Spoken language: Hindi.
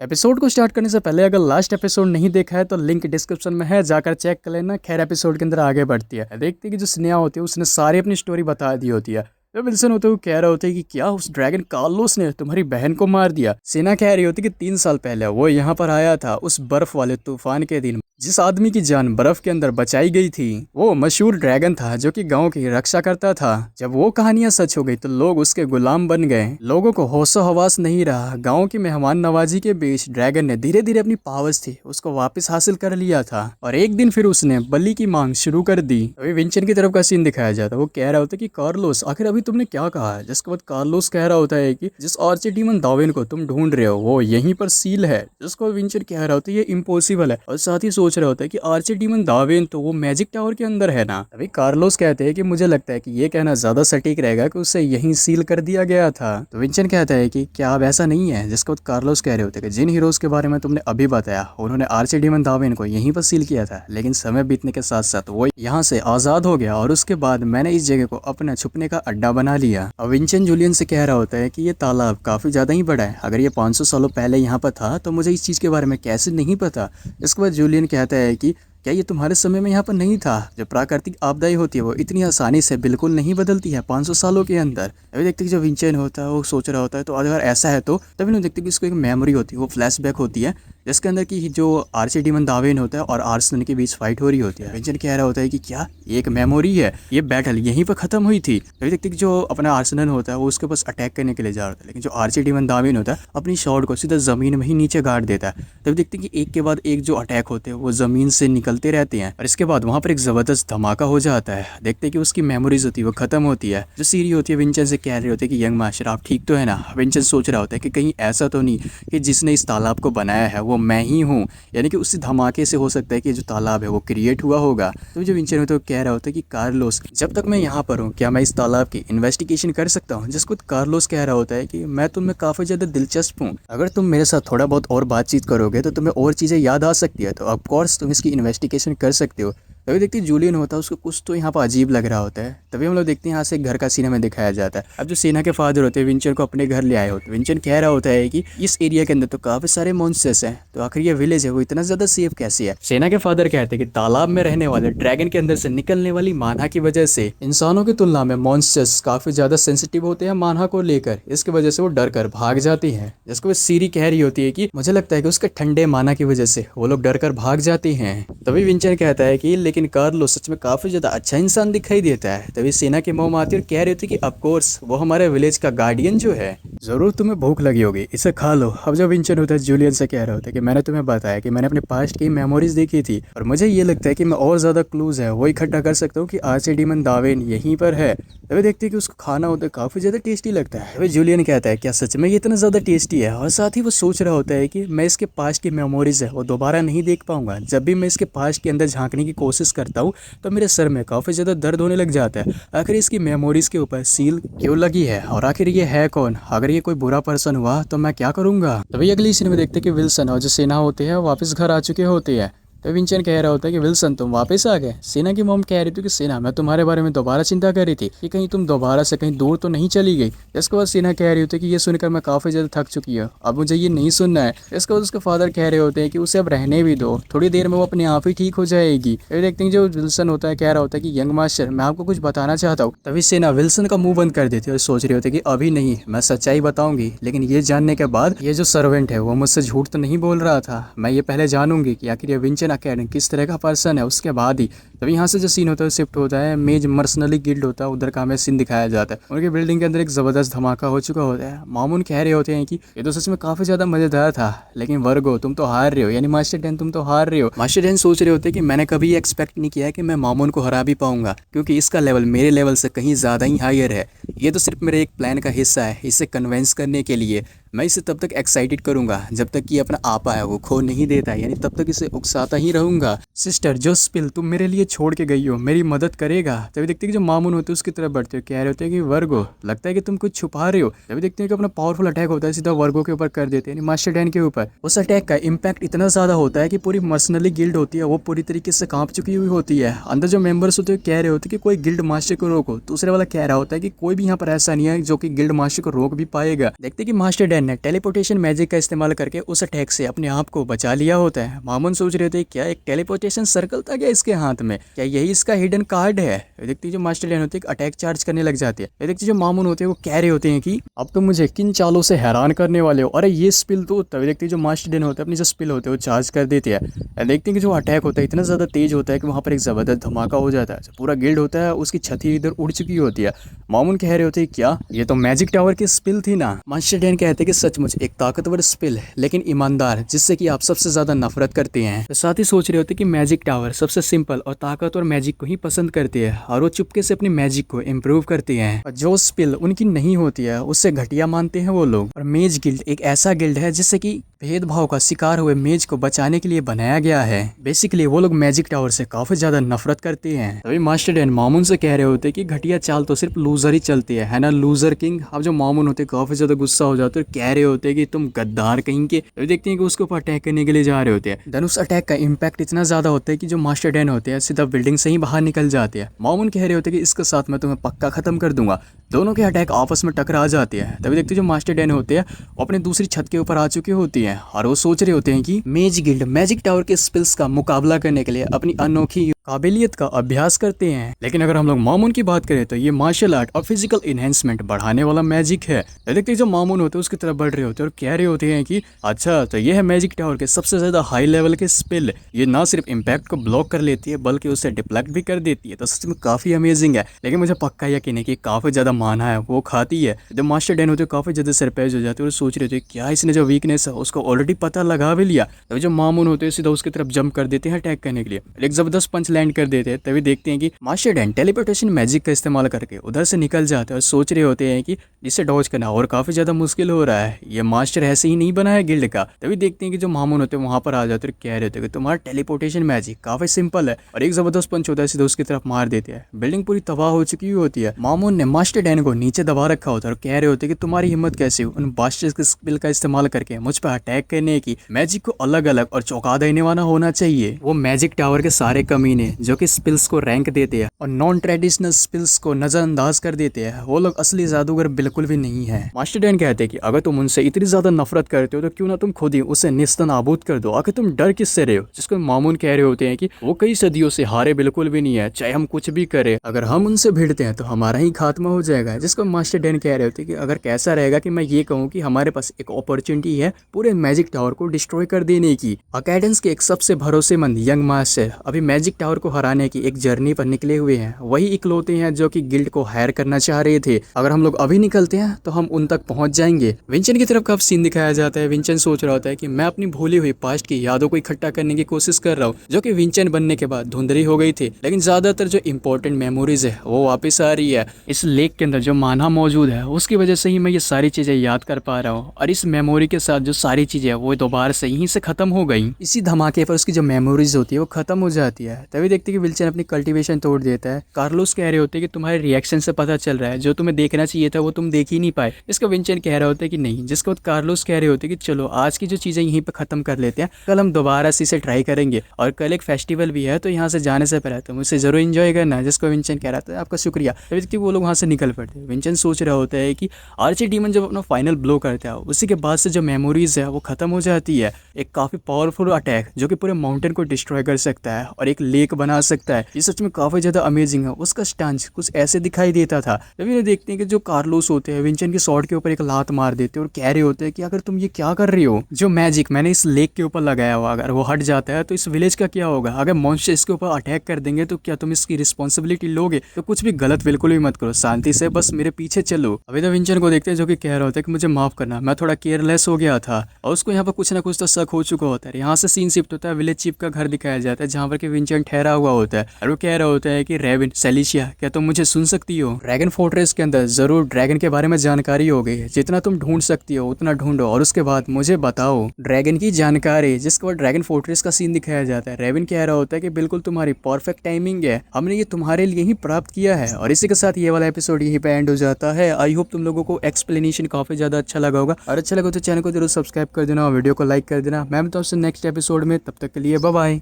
एपिसोड को स्टार्ट करने से पहले अगर लास्ट एपिसोड नहीं देखा है तो लिंक डिस्क्रिप्शन में है, जाकर चेक कर लेना। खैर एपिसोड के अंदर आगे बढ़ती है, देखते हैं कि जो स्नेहा होती है उसने सारी अपनी स्टोरी बता दी होती है। तो विल्सन होते हुए कह रहे होते हैं कि क्या उस ड्रैगन कार्लोस ने तुम्हारी बहन को मार दिया। सेना कह रही होती कि 3 साल पहले वो यहाँ पर आया था उस बर्फ वाले तूफान के दिन। जिस आदमी की जान बर्फ के अंदर बचाई गई थी वो मशहूर ड्रैगन था जो कि गांव की रक्षा करता था। जब वो कहानियां सच हो गई तो लोग उसके गुलाम बन गए। लोगों को होशो हवास नहीं रहा। गांव की मेहमान नवाजी के बीच ड्रैगन ने धीरे धीरे अपनी पावर्स थी उसको वापस हासिल कर लिया था और एक दिन फिर उसने बलि की मांग शुरू कर दी। अभी विंचन की तरफ का सीन दिखाया जाता है। वो कह रहा होता है कि कार्लोस आखिर अभी तुमने क्या कहा है। जिसके बाद कार्लोस कह रहा होता है कि जिस आर्चडीमन दावेन को तुम ढूंढ रहे हो वो यहीं पर सील है। जिसको विंचन कह रहा होता है ये इम्पॉसिबल है और साथ ही सोच रहा होता है कि आर्चडीमन दावेन तो वो मैजिक टावर के अंदर है ना। अभी कार्लोस कहते हैं कि मुझे लगता है कि ये कहना ज्यादा सटीक रहेगा कि उसे यहीं सील कर दिया गया था। तो विंचन कहता है कि क्या अब ऐसा नहीं है। जिसके बाद कार्लोस कह रहे होते हैं कि जिन हीरोज के बारे में तुमने अभी बताया उन्होंने आर्चडीमन दावेन को यहीं पर सील किया था, लेकिन समय बीतने के साथ साथ वो यहाँ से आजाद हो गया और उसके बाद मैंने इस जगह को अपना छुपने का अड्डा बना लिया। अब विंचन जूलियन से कह रहा होता है कि ये तालाब काफी ज्यादा ही बड़ा है। अगर ये 500 सालों पहले यहाँ पर था तो मुझे इस चीज के बारे में कैसे नहीं पता। इसके बाद जूलियन कहता है कि क्या ये तुम्हारे समय में यहाँ पर नहीं था। जो प्राकृतिक आपदाएं होती है वो इतनी आसानी से बिल्कुल नहीं बदलती है 500 सालों के अंदर। अभी देखते कि जो विंचन होता है वो सोच रहा होता है तो अगर ऐसा है तो तभी नहीं देखते कि इसको एक मेमोरी होती है, वो फ्लैशबैक होती है जिसके अंदर की जो आर्चडीमन दावेन होता है और आर्सन के बीच फाइट हो रही होती है। विंचन कह रहा होता है कि क्या ये एक मेमोरी है, ये बैटल यहीं पर खत्म हुई थी। तभी देखते कि जो अपना आर्सेनल होता है वो उसके पास अटैक करने के लिए जा रहा था, लेकिन जो आर्चडीमन दावेन होता है अपनी शॉट को सीधा जमीन में ही नीचे गाड़ देता है। तभी देखते कि एक के बाद एक जो अटैक होते हैं वो जमीन से निकलते रहते हैं और इसके बाद वहां पर एक जबरदस्त धमाका हो जाता है। देखते हैं कि उसकी मेमोरीज होती है वो खत्म होती है। जो सीरी होती है विंचन से कह रही होती है कि यंग मास्टर आप ठीक तो है ना। विंचन सोच रहा होता है कि कहीं ऐसा तो नहीं कि जिसने इस तालाब को बनाया है वो मैं ही हूँ, यानी कि उसी धमाके से हो सकता है कि जो तालाब है वो क्रिएट हुआ होगा। तो जो विंचन होता है कह रहा होता है कि कार्लोस जब तक मैं यहाँ पर हूँ क्या मैं इस तालाब की इन्वेस्टिगेशन कर सकता हूँ। जिसको कार्लोस कह रहा होता है कि मैं तुम्हें काफी ज्यादा दिलचस्प हूँ, अगर तुम मेरे साथ थोड़ा बहुत और बातचीत करोगे तो तुम्हें और चीजें याद आ सकती है, तो ऑफकोर्स तुम इसकी इन्वेस्टिगेशन कर सकते हो। तभी देखते जूलियन होता है उसको कुछ तो यहाँ पर अजीब लग रहा होता है। तभी हम लोग देखते हैं यहाँ से घर का सीन हमें दिखाया जाता है। अब जो सेना के फादर होते हैं विंचन को अपने घर ले आए होते हैं। विंचन कह रहा होता है कि इस एरिया के अंदर तो काफी सारे मॉन्स्टर्स हैं, तो आखिर ये विलेज है वो इतना ज्यादा सेफ कैसे है। सेना के फादर कहते हैं कि तालाब में रहने वाले ड्रैगन के अंदर से निकलने वाली मानहा की वजह से इंसानों की तुलना में मॉन्स्टर्स काफी ज्यादा सेंसिटिव होते हैं मानहा को लेकर, इसकी वजह से वो डर कर भाग जाती है। जिसको सीरी कह रही होती है कि मुझे लगता है कि उसके ठंडे मानहा की वजह से वो लोग डर कर भाग जाते हैं। तभी विंचन कहता है कि लेकिन कार्लो सच में काफी ज्यादा अच्छा इंसान दिखाई देता है। तभी सेना के मोह आती और कह रही थी कि ऑफ कोर्स वो हमारे विलेज का गार्डियन जो है। जरूर तुम्हें भूख लगी होगी, इसे खा लो। अब जो विंचन होता है जूलियन से कह रहा होता है कि मैंने तुम्हें बताया कि मैंने अपने पास्ट की मेमोरीज देखी थी और मुझे ये लगता है कि मैं और ज्यादा क्लूज है वो इकट्ठा कर सकता हूँ कि आर्चडीमन दावेन यहीं पर है। तभी देखते हैं कि उसको खाना होता है काफी ज्यादा टेस्टी लगता है। तभी जूलियन कहता है क्या सच में ये इतना ज्यादा टेस्टी है, और साथ ही वो सोच रहा होता है कि मैं इसके पास्ट की मेमोरीज है वो दोबारा नहीं देख पाऊंगा। जब भी मैं इसके पास्ट के अंदर झांकने की कोशिश करता हूँ तो मेरे सर में काफी ज्यादा दर्द होने लग जाता है। आखिर इसकी मेमोरीज के ऊपर सील क्यों लगी है और आखिर ये है कौन। अगर ये कोई बुरा पर्सन हुआ तो मैं क्या करूंगा। तभी अगली सीन में देखते हैं कि विल्सन और जो सेना होते हैं वापस घर आ चुके होते हैं। तो विंचन कह रहा होता है कि विल्सन तुम वापस आ गए। सेना की मॉम कह रही थी कि सेना मैं तुम्हारे बारे में दोबारा चिंता कर रही थी कि कहीं तुम दोबारा से कहीं दूर तो नहीं चली गई। इसके बाद सेना कह रही होती है कि ये सुनकर मैं काफी ज्यादा थक चुकी हूँ, अब मुझे ये नहीं सुनना है। इसके बाद उसके फादर कह रहे होते हैं कि उसे अब रहने भी दो, थोड़ी देर में वो अपने आप ही ठीक हो जाएगी। फिर देखते हैं जो विल्सन होता है कह रहा होता है कि यंग मास्टर मैं आपको कुछ बताना चाहता हूँ। तभी सेना विल्सन का मुंह बंद कर देती है और सोच रही होती है कि अभी नहीं, मैं सच्चाई बताऊंगी, लेकिन ये जानने के बाद ये जो सर्वेंट है वो मुझसे झूठ तो नहीं बोल रहा था। मैं ये पहले जानूंगी कि आखिर ये विंचन अकेडमी किस तरह का पर्सन है, उसके बाद ही। तभी यहाँ से जो सीन होता है शिफ्ट होता है मेज मर्सनली गिल्ड होता है उधर का हमें सीन दिखाया जाता है। उनकी बिल्डिंग के अंदर एक जबरदस्त धमाका हो चुका होता है। मामून कह रहे होते हैं कि ये तो सच में काफी ज्यादा मजेदार था, लेकिन वर्गो तुम तो हार रहे हो, यानी मास्टर डैन तुम तो हार रहे हो। मास्टर डैन सोच रहे होते हैं कि मैंने कभी एक्सपेक्ट नहीं किया कि मैं मामून को हरा भी पाऊंगा, क्योंकि इसका लेवल मेरे लेवल से कहीं ज्यादा ही हायर है। ये तो सिर्फ मेरे एक प्लान का हिस्सा है, इसे कन्विंस करने के लिए मैं इसे तब तक एक्साइटेड करूंगा जब तक कि अपना आपा है वो खो नहीं देता, यानी तब तक इसे उकसाता ही रहूंगा। सिस्टर जो स्पिल तुम मेरे लिए छोड़ के गई हो मेरी मदद करेगा। तभी देखते हैं कि जो मामून होते हैं उसकी तरफ बढ़ते हो, कह रहे होते हैं कि वर्गो लगता है कि तुम कुछ छुपा रहे हो। तभी देखते हैं कि अपना पावरफुल अटैक होता है सीधा वर्गो के ऊपर कर देते हैं, मास्टर डैन के ऊपर। उस अटैक का इम्पैक्ट इतना ज्यादा होता है कि पूरी मर्सनली गिल्ड होती है वो पूरी तरीके से कांप चुकी हुई होती है। अंदर जो मेंबर्स होते हैं कह रहे होते हैं कि कोई गिल्ड मास्टर को रोको, दूसरे वाला कह रहा होता है कि कोई भी यहाँ पर ऐसा नहीं है जो कि गिल्ड मास्टर को रोक भी पाएगा। देखते हैं कि मास्टर डैन ने टेलीपोर्टेशन मैजिक का इस्तेमाल करके उस अटैक से अपने आप को बचा लिया होता है। मामून सोच रहे थे क्या एक टेलीपोर्टेशन सर्कल था क्या इसके हाथ में, क्या यही इसका हिडन कार्ड है। देखते जो मास्टर डैन होते हैं अटैक चार्ज करने लग जाती है। देखते जो मामून होते हैं वो कह रहे होते हैं कि अब तुम मुझे किन चालों से हैरान करने वाले हो, अरे ये स्पिल तो। तभी देखते जो मास्टर डैन होते हैं अपनी जो स्पिल होते हैं वो चार्ज कर देते हैं। देखते हैं कि जो अटैक होता है इतना ज़्यादा तेज होता है कि वहाँ पर एक ज़बरदस्त धमाका हो जाता है। पूरा गिल्ड होता है उसकी छत इधर उड़ चुकी होती है। मामून कह रहे होते हैं क्या ये तो मैजिक टावर की स्पिल थी ना। मास्टर डैन कहते हैं कि सचमुच एक ताकतवर स्पिल है लेकिन ईमानदार, जिससे कि आप सबसे ज्यादा नफरत करते हैं। तो साथ ही सोच रहे होते कि मैजिक टावर सबसे सिंपल और ताकतवर मैजिक को ही पसंद करती है और वो चुपके से अपनी मैजिक को इम्प्रूव करती हैं। और जो स्पिल उनकी नहीं होती है उससे घटिया मानते हैं वो लोग। और मेज गिल्ड एक ऐसा गिल्ड है जिससे कि भेदभाव का शिकार हुए मेज को बचाने के लिए बनाया गया है। बेसिकली वो लोग मैजिक टावर से काफी ज्यादा नफरत करते हैं। तभी मास्टर डैन मामून से कह रहे होते कि घटिया चाल तो सिर्फ लूजर ही चलती है ना लूजर किंग। अब जो मामून होते काफी ज्यादा गुस्सा हो जाते और कह रहे होते कि तुम गद्दार कहीं के। तभी देखते हैं कि उसके ऊपर अटैक करने के लिए जा रहे होते हैं। धनुष अटैक का इम्पैक्ट इतना ज्यादा होता है कि जो मास्टर डैन होते हैं सीधा बिल्डिंग से ही बाहर निकल जाते हैं। मामून कह रहे होते कि इसके साथ मैं तुम्हें पक्का खत्म कर दूंगा। दोनों के अटैक आपस में टकरा जाते हैं। तभी देखते जो मास्टर डैन होते हैं वो अपने दूसरी छत के ऊपर आ चुके होती हैं और वो सोच रहे होते हैं कि मेज गिल्ड मैजिक टावर के स्पिल्स का मुकाबला करने के लिए अपनी अनोखी काबिलियत का अभ्यास करते हैं। लेकिन अगर हम लोग मामून की बात करें तो ये मार्शल आर्ट और फिजिकल इनहेंसमेंट बढ़ाने वाला मैजिक है। देखते जो मामून होते हैं उसकी तरफ बढ़ रहे होते हैं और कह रहे होते हैं कि अच्छा तो ये है मैजिक टावर के सबसे ज्यादा हाई लेवल के स्पिल। ये ना सिर्फ इम्पैक्ट को ब्लॉक कर लेती है बल्कि उसे डिफ्लेक्ट भी कर देती है। तो सच में काफी अमेजिंग है। लेकिन मुझे पक्का यकीन है कि काफी ज्यादा माना है वो खाती है। जब मास्टर डैन होते काफी ज्यादा सरप्राइज हो जाते हैं और सोच रहे थे क्या इसने जो वीकनेस है उसको ऑलरेडी पता लगा भी लिया। तभी जो मामून होते हैं सीधा उसकी तरफ जंप कर देते हैं अटैक करने के लिए। एक जबरदस्त पंच लैंड कर देते हैं। तभी देखते हैं कि मास्टर डैन टेलीपोर्टेशन मैजिक का इस्तेमाल करके उधर से निकल जाते हैं और सोच रहे होते हैं कि जिससे डॉज करना और काफी ज्यादा मुश्किल हो रहा है। ये मास्टर ऐसे ही नहीं बना है गिल्ड का। तभी देखते हैं कि जो मामून होते हैं वहां पर आ जाते हैं कह रहे होते हैं कि तुम्हारा टेलीपोर्टेशन मैजिक काफी सिंपल है और एक जबरदस्त पंच होता है सीधा उसकी तरफ मार देते हैं। बिल्डिंग पूरी तबाह हो चुकी होती है। मामून ने मास्टर डैन को नीचे दबा रखा होता है और कह रहे होते हैं कि तुम्हारी हिम्मत कैसे हो उन बास्टर्स के स्किल का इस्तेमाल करके मुझ पर अटैक करने की। मैजिक को अलग अलग और चौंका देने वाला होना चाहिए। वो मैजिक टावर के सारे कमीने जो कि स्पिल्स को रैंक देते हैं और नॉन ट्रेडिशनल स्पिल्स को नजरअंदाज कर देते हैं वो लोग असली जादूगर बिल्कुल भी नहीं है। मास्टर डैन कहते हैं कि अगर तुम उनसे इतनी ज्यादा नफरत करते हो तो क्यों ना तुम खुद ही उसे निस्तनाबूद कर दो। आखिर तुम डर किससे रहे हो। जिसको मामून कह रहे होते हैं कि वो कई सदियों से हारे बिल्कुल भी नहीं है चाहे हम कुछ भी करें। अगर हम उनसे भिड़ते हैं तो हमारा ही खात्मा हो जाएगा। जिसको मास्टर डैन कह रहे होते हैं कि अगर कैसा रहेगा कि मैं ये कहूँ कि हमारे पास एक अपॉर्चुनिटी है पूरे मैजिक टावर को डिस्ट्रॉय कर देने की। अकेडेंस के एक सबसे भरोसेमंद यंग मास्टर अभी मैजिक टावर को हराने की एक जर्नी पर निकले हुए हैं। वही इकलौते हैं जो कि गिल्ड को हायर करना चाह रहे थे। अगर हम लोग अभी निकलते हैं तो हम उन तक पहुंच जाएंगे। विंचन की तरफ का सीन दिखाया जाता है। विंचन सोच रहा होता है कि मैं अपनी भूली हुई पास्ट की यादों को इकट्ठा करने की कोशिश कर रहा हूँ जो कि विंचन बनने के बाद धुंधली हो गई थी। लेकिन ज्यादातर जो इंपॉर्टेंट मेमोरीज है वो वापस आ रही है। इस लेक के अंदर जो माना मौजूद है उसकी वजह से ही मैं ये सारी चीजें याद कर पा रहा हूँ और इस मेमोरी के साथ जो सारी चीजें वो दोबारा से यहीं से खत्म हो गई। इसी धमाके पर उसकी जो मेमोरीज होती है वो खत्म हो जाती है। तभी देखते कि विल्सन अपनी कल्टीवेशन तोड़ देता है। कार्लोस कह रहे होते हैं कि तुम्हारे रिएक्शन से पता चल रहा है जो तुम्हें देखना चाहिए था वो तुम देख ही नहीं पाए। इसका विंचन कह रहा होता है कि नहीं। जिसके बाद कार्लोस कह रहे होते हैं कि चलो आज की जो चीजें यहीं पे खत्म कर लेते हैं, कल हम दोबारा से इसे ट्राई करेंगे और कल एक फेस्टिवल भी है तो यहाँ से जाने से पहले तुम इसे जरूर एंजॉय करना। जिसको विंचन कह रहा था आपका शुक्रिया। तभी वो लोग वहाँ से निकल पड़ते हैं। विंचन सोच रहा होता है कि आर्ची डीमन जब अपना फाइनल ब्लो करता है उसी के बाद से जो मेमोरीज है वो खत्म हो जाती है। एक काफी पावरफुल अटैक जो कि पूरे माउंटेन को डिस्ट्रॉय कर सकता है और एक लेक बना सकता है। ये सच में काफी ज्यादा अमेजिंग है। उसका स्टंट कुछ ऐसे दिखाई देता था। तभी देखते हैं कि जो कार्लोस होते हैं विंचन के स्वॉर्ड के ऊपर एक लात मार देते हैं और कह रहे होते हैं कि अगर तुम ये क्या कर रही हो, जो मैजिक मैंने इस लेक के ऊपर लगाया हुआ अगर वो हट जाता है तो इस विलेज का क्या होगा। अगर मॉन्स्टर इसके ऊपर अटैक कर देंगे तो क्या तुम इसकी रिस्पॉन्सिबिलिटी लोगे। तो कुछ भी गलत बिल्कुल भी मत करो, शांति से बस मेरे पीछे चलो। अभी तो विंचन को देखते हैं जो कि कह रहा होता है कि मुझे माफ करना, मैं थोड़ा केयरलेस हो गया था। और उसको यहाँ पर कुछ ना कुछ तो शक हो चुका होता है। यहाँ से सीन शिफ्ट होता है, विलेज चीफ का घर दिखाया जाता है जहाँ पर कि विंचन ठहरा हुआ होता है और वो कह रहा होता है कि रेविन सेलिशिया क्या तुम मुझे सुन सकती हो। ड्रैगन फोर्ट्रेस के अंदर जरूर ड्रैगन के बारे में जानकारी होगी, जितना तुम ढूंढ सकती हो उतना ढूंढो और उसके बाद मुझे बताओ ड्रैगन की जानकारी। जिसके बाद ड्रैगन फोर्ट्रेस का सीन दिखाया जाता है। रेविन कह रहा होता है कि बिल्कुल तुम्हारी परफेक्ट टाइमिंग है, हमने ये तुम्हारे लिए ही प्राप्त किया है। और इसी के साथ ये वाला एपिसोड यहीं पे एंड हो जाता है। आई होप तुम लोगों को एक्सप्लेनेशन काफी ज्यादा अच्छा लगा होगा और अच्छा लगा तो चैनल को जरूर सब्सक्राइब कर देना और वीडियो को लाइक कर देना। मैं मिलता हूं नेक्स्ट एपिसोड में, तब तक के लिए बाय बाय।